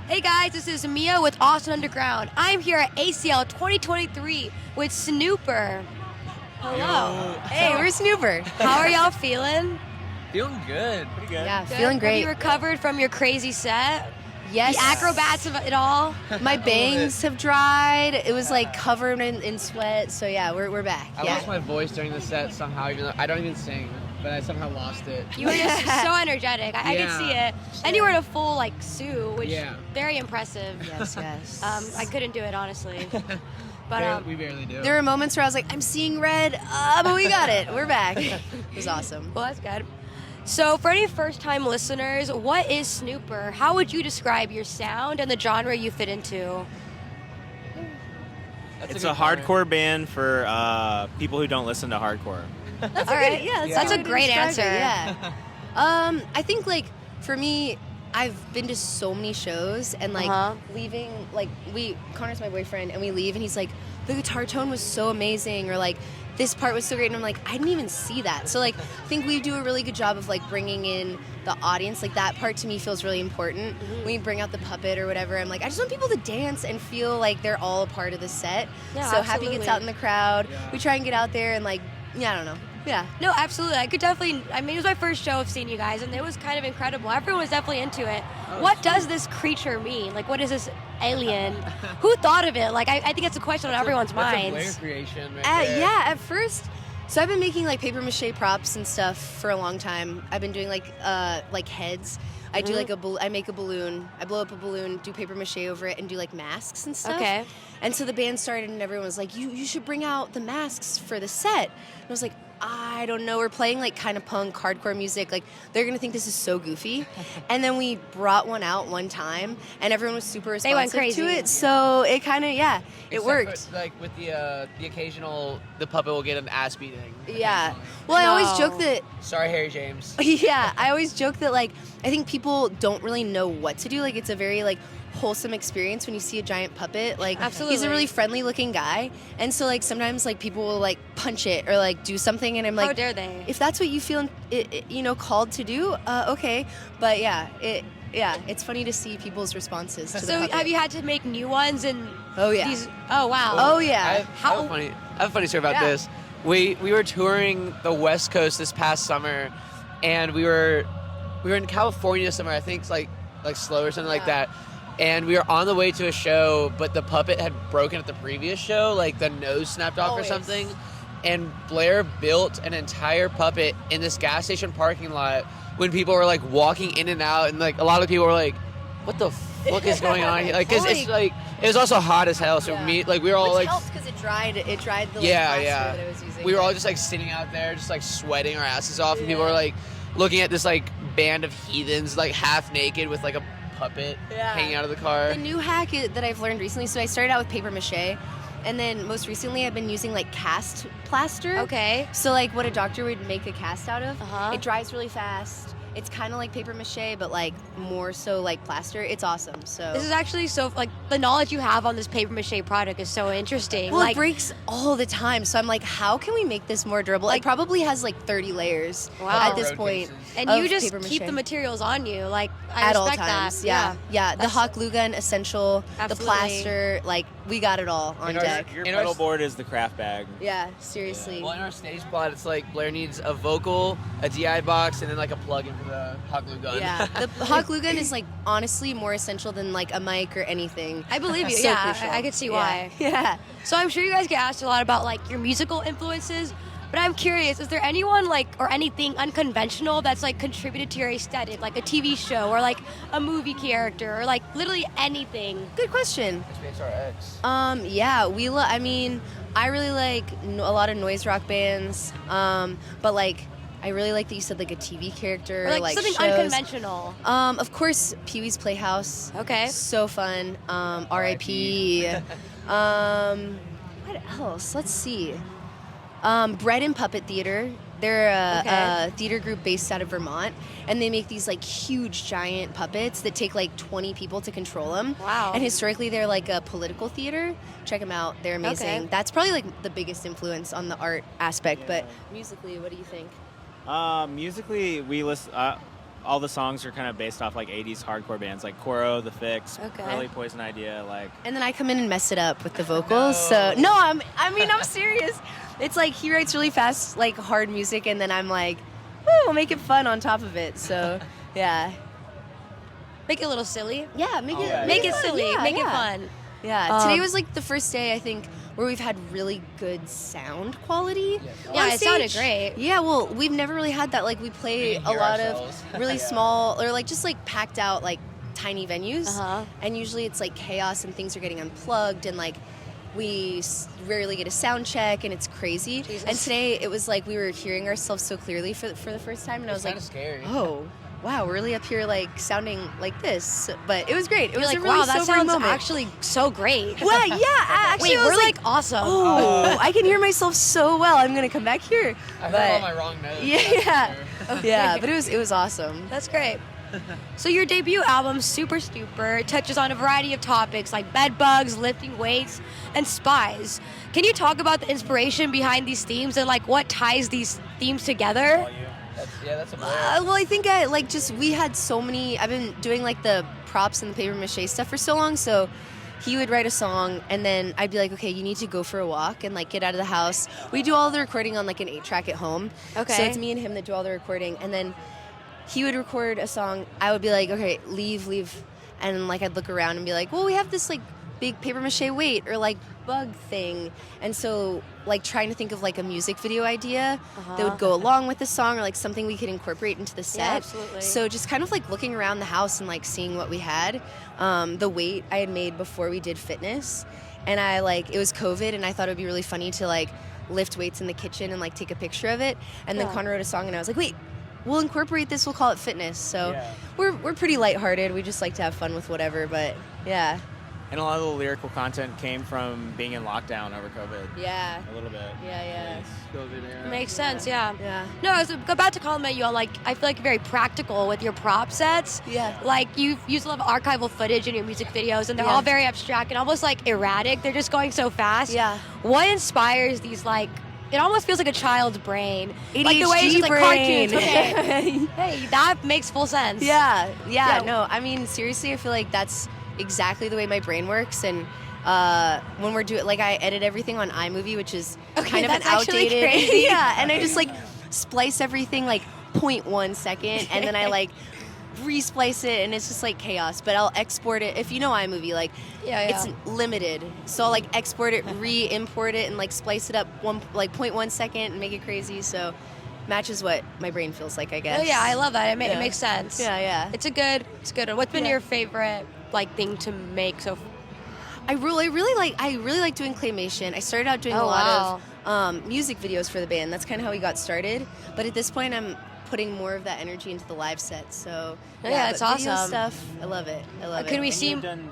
Hey guys, this is Mia with Austin Underground. I'm here at ACL 2023 with Snooper. Hello. Yo. Hey, we're Snooper. How are y'all feeling? Feeling good. Pretty good. Yeah, Good? feeling great. Have you recovered from your crazy set? Yes. The acrobats of it all? My bangs have dried. It was like covered in sweat. So yeah, we're back. I lost my voice during the set somehow, even though I don't even sing, but I somehow lost it. You were just so energetic. I could see it. And you were in a full like suit, which very impressive. Yes. I couldn't do it honestly. But we barely do. There were moments where I was like, I'm seeing red, but we got it. We're back. It was awesome. Well, that's good. So for any first-time listeners, what is Snooper? How would you describe your sound and the genre you fit into? It's a hardcore band for people who don't listen to hardcore. That's All right. Yeah, That's a great answer. Yeah. I think like for me, I've been to so many shows and like leaving, like Connor's my boyfriend and we leave and he's like, the guitar tone was so amazing, or like this part was so great, and I'm like, I didn't even see that. So like I think we do a really good job of like bringing in the audience. Like that part to me feels really important. When we bring out the puppet or whatever, I'm like, I just want people to dance and feel like they're all a part of the set. Yeah, so absolutely. Happy gets out in the crowd. We try and get out there and like, I don't know. Yeah. No, absolutely. I could definitely, I mean, it was my first show of seeing you guys, and it was kind of incredible. Everyone was definitely into it. What does this creature mean? Like, what is this alien? Who thought of it? Like, I think it's a question on everyone's minds. That's a Blair creation right there. Yeah, at first. So I've been making like paper mache props and stuff for a long time. I've been doing like heads. I do like I make a balloon. I blow up a balloon, do paper mache over it, and do like masks and stuff. Okay. And so the band started, and everyone was like, "You should bring out the masks for the set." And I was like, I don't know. We're playing like kind of punk, hardcore music. Like they're gonna think this is so goofy. And then we brought one out one time, and everyone was super responsive They went crazy. to it. So it kind of it worked. Except for, like with the occasional, the puppet will get an ass beating. Yeah. Well, I always joke that. Sorry, Harry James. Yeah, I always joke that like I think people don't really know what to do. Like it's a very like wholesome experience when you see a giant puppet. Like Absolutely. he's a really friendly looking guy, and so like sometimes like people will like punch it or like do something, and I'm like, how dare they? If that's what you feel called to do, okay. But yeah, it's funny to see people's responses to the So puppet. have you had to make new ones and Oh yeah. Oh wow. Oh yeah. I have a funny story about this. We were touring the West Coast this past summer, and we were in California somewhere. I think it's like Slow or something like that. And we were on the way to a show, but the puppet had broken at the previous show, like the nose snapped off or something. And Blair built an entire puppet in this gas station parking lot when people were like walking in and out, and like a lot of people were like, "What the fuck is going on here?" Like, cause it's like it was also hot as hell. So we were all Which like, helped because it dried the plaster that I was using. We were all just like sitting out there, just like sweating our asses off, and people were like looking at this like band of heathens, like half naked with like a puppet hanging out of the car. The new hack that I've learned recently, so I started out with paper mache, and then most recently I've been using like cast plaster. Okay. So like what a doctor would make a cast out of. Uh-huh. It dries really fast. It's kind of like paper mache, but like more so like plaster. It's awesome. So This is actually so, like, the knowledge you have on this paper mache product is so interesting. well, like, it breaks all the time. So I'm like, how can we make this more durable? It probably has like 30 layers at this Road point. cases. and of you just paper keep mache. the materials on you. Like, I At all respect times, that. yeah. The hot glue gun, essential. Absolutely. The plaster, like we got it all on deck. Your In our pedal board is the craft bag. Yeah, seriously. Well, in our stage plot, it's like Blair needs a vocal, a DI box, and then like a plug-in for the hot glue gun. Yeah, the hot glue gun is like honestly more essential than like a mic or anything. I believe you. So Yeah, crucial. I could see why. Yeah. So I'm sure you guys get asked a lot about like your musical influences, but I'm curious, is there anyone like or anything unconventional that's like contributed to your aesthetic, like a TV show or like a movie character or like literally anything? Good question. SPXRX. Yeah, I mean, I really like a lot of noise rock bands, but like I really like that you said like a TV character, Or like something shows. unconventional. Of course, Pee-wee's Playhouse. Okay. So fun. R.I.P. What else? Let's see. Bread and Puppet Theater. They're a theater group based out of Vermont, and they make these like huge, giant puppets that take like 20 people to control them. Wow. And historically, they're like a political theater. Check them out; they're amazing. Okay. That's probably like the biggest influence on the art aspect. But musically, what do you think? Musically, we listen. all the songs are kind of based off like 80s hardcore bands like Coro, The Fix, early Poison Idea, like. And then I come in and mess it up with the vocals. So no, I'm serious. It's like he writes really fast, like hard music, and then I'm like, woo, we'll make it fun on top of it. So yeah. Make it a little silly. Yeah, make Make it silly. Yeah, make yeah. it fun. Yeah, today was like the first day, I think, where we've had really good sound quality. Yeah, on it stage. sounded great. Yeah, well, we've never really had that. Like, we play a lot of really small, or like just like packed out, like tiny venues. And usually it's like chaos and things are getting unplugged and like we rarely get a sound check and it's crazy. Jesus. And today it was like we were hearing ourselves so clearly for the first time, and I was like, scary. oh. Wow, we're really up here like sounding like this, but it was great. It was like, a really wow, that sobering sounds moment. actually so great. Well, yeah, actually, Wait, I was we're like awesome. oh, I can hear myself so well. I'm gonna come back here. I But- heard all my wrong notes. Yeah, yeah, but it was awesome. That's great. So your debut album, Super Snooper, touches on a variety of topics like bed bugs, lifting weights, and spies. Can you talk about the inspiration behind these themes and like what ties these themes together? That's a blur. Well, I think we had so many. I've been doing like the props and the paper mache stuff for so long, so he would write a song and then I'd be like, okay, you need to go for a walk and like get out of the house. We do all the recording on like an 8-track at home. Okay. So it's me and him that do all the recording, and then he would record a song. I would be like, okay, leave. And like I'd look around and be like, well, we have this like big paper mache weight or like bug thing. And so like trying to think of like a music video idea that would go along with the song or like something we could incorporate into the set. Yeah, absolutely. So just kind of like looking around the house and like seeing what we had. The weight I had made before we did fitness, and it was COVID and I thought it would be really funny to like lift weights in the kitchen and like take a picture of it. And then Connor wrote a song and I was like, wait, we'll incorporate this, we'll call it fitness. So we're pretty lighthearted. We just like to have fun with whatever, but yeah. And a lot of the lyrical content came from being in lockdown over COVID. Yeah. A little bit. Yeah. Makes sense, yeah. Yeah. No, I was about to compliment you on like I feel like you're very practical with your prop sets. Yeah. Like you use a lot of archival footage in your music videos, and they're all very abstract and almost like erratic. They're just going so fast. Yeah. What inspires these like? It almost feels like a child's brain. ADHD like the way it's just like brain. cartoons. Okay. Hey, that makes full sense. Yeah. Yeah. No, I mean, seriously, I feel like that's exactly the way my brain works. And when we're doing, like, I edit everything on iMovie, which is kind of an that's actually outdated. crazy. Yeah. And I just like splice everything like 0.1 second, and then I like resplice it, and it's just like chaos. But I'll export it. If you know iMovie, like it's limited, so I'll like export it, re-import it, and like splice it up 0.1 second and make it crazy. So matches what my brain feels like, I guess. Oh yeah, I love that. It makes sense. Yeah. It's a good one. What's been your favorite like thing to make so? I really like doing claymation. I started out doing a lot of music videos for the band. That's kind of how we got started. But at this point, I'm putting more of that energy into the live set. So it's but video awesome. stuff, I love it. Can we And see? you've done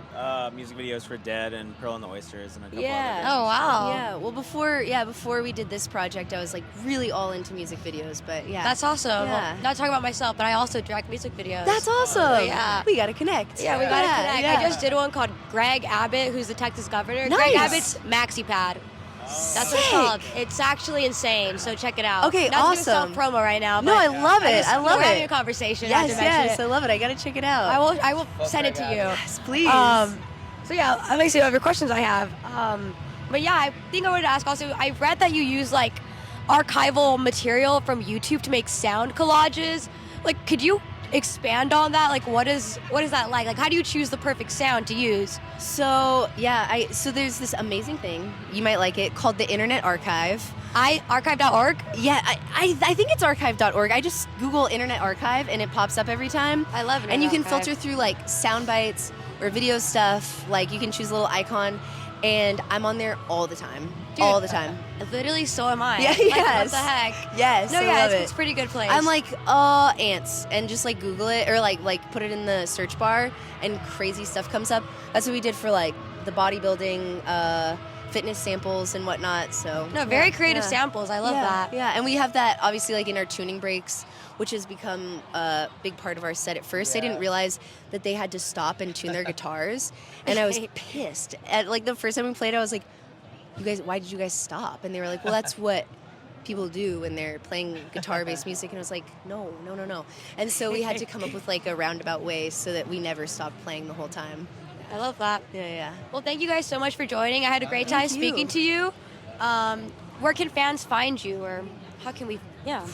music videos for Dead and Pearl and the Oysters and a couple Yeah. other Oh wow. Yeah. Well, before we did this project, I was like really all into music videos. But yeah, That's awesome. Yeah. Well, not talking about myself, but I also direct music videos. That's awesome. yeah. We gotta connect. Yeah, we gotta connect. Yeah. I just did one called Greg Abbott, who's the Texas governor. Nice. Greg Abbott's Maxi Pad. That's what it's called. It's actually insane, so check it out. Okay, Not awesome. to promo right now. No, but I love it. I love we're having it. a conversation. I have Yes, to mention yes, it. I love it. I gotta check it out. I will send it to you. Yes, please. So yeah, let me see what other questions I have. But yeah, I think I wanted to ask also, I read that you use like archival material from YouTube to make sound collages. Like, could you expand on that? Like, what is that like? Like, how do you choose the perfect sound to use? So so there's this amazing thing, you might like it, called the Internet Archive. Archive.org? Yeah, I think it's archive.org. I just Google Internet Archive and it pops up every time. I love it. And you can filter through like sound bites or video stuff. Like you can choose a little icon, and I'm on there all the time. Dude, all the time. Literally, so am I. Yeah, Like, yes. what the heck? Yes, No, I yeah, love it's a pretty good place. I'm like, ants, and just like Google it or like put it in the search bar, and crazy stuff comes up. That's what we did for like the bodybuilding, fitness samples and whatnot. So no, very creative yeah. samples. I love that. Yeah, and we have that obviously like in our tuning breaks, which has become a big part of our set at first. I didn't realize that they had to stop and tune their guitars, and I was pissed. At like the first time we played, I was like, "You guys, why did you guys stop?" And they were like, "Well, that's what people do when they're playing guitar-based music, and I was like, no. And so we had to come up with like a roundabout way so that we never stopped playing the whole time. I love that. Yeah. Well, thank you guys so much for joining. I had a great time speaking to you. Where can fans find you, or how can we? Yeah.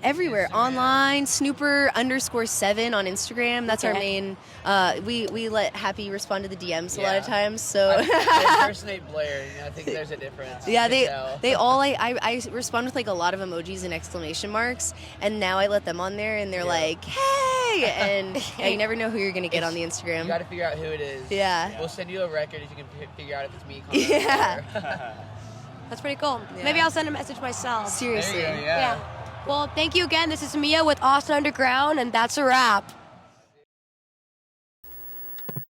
Everywhere. Online, Snooper_7 on Instagram. That's our main. We let Happy respond to the DMs a lot of times. So I impersonate Blair. I think there's a difference. Yeah, they all I respond with like a lot of emojis and exclamation marks, and now I let them on there, and they're like, hey, and you never know who you're gonna get on the Instagram. You got to figure out who it is. Yeah. We'll send you a record if you can figure out if it's me. Yeah. That's pretty cool. Yeah. Maybe I'll send a message myself. Seriously. There you go, yeah. Well, thank you again. This is Mia with Austin Underground, and that's a wrap.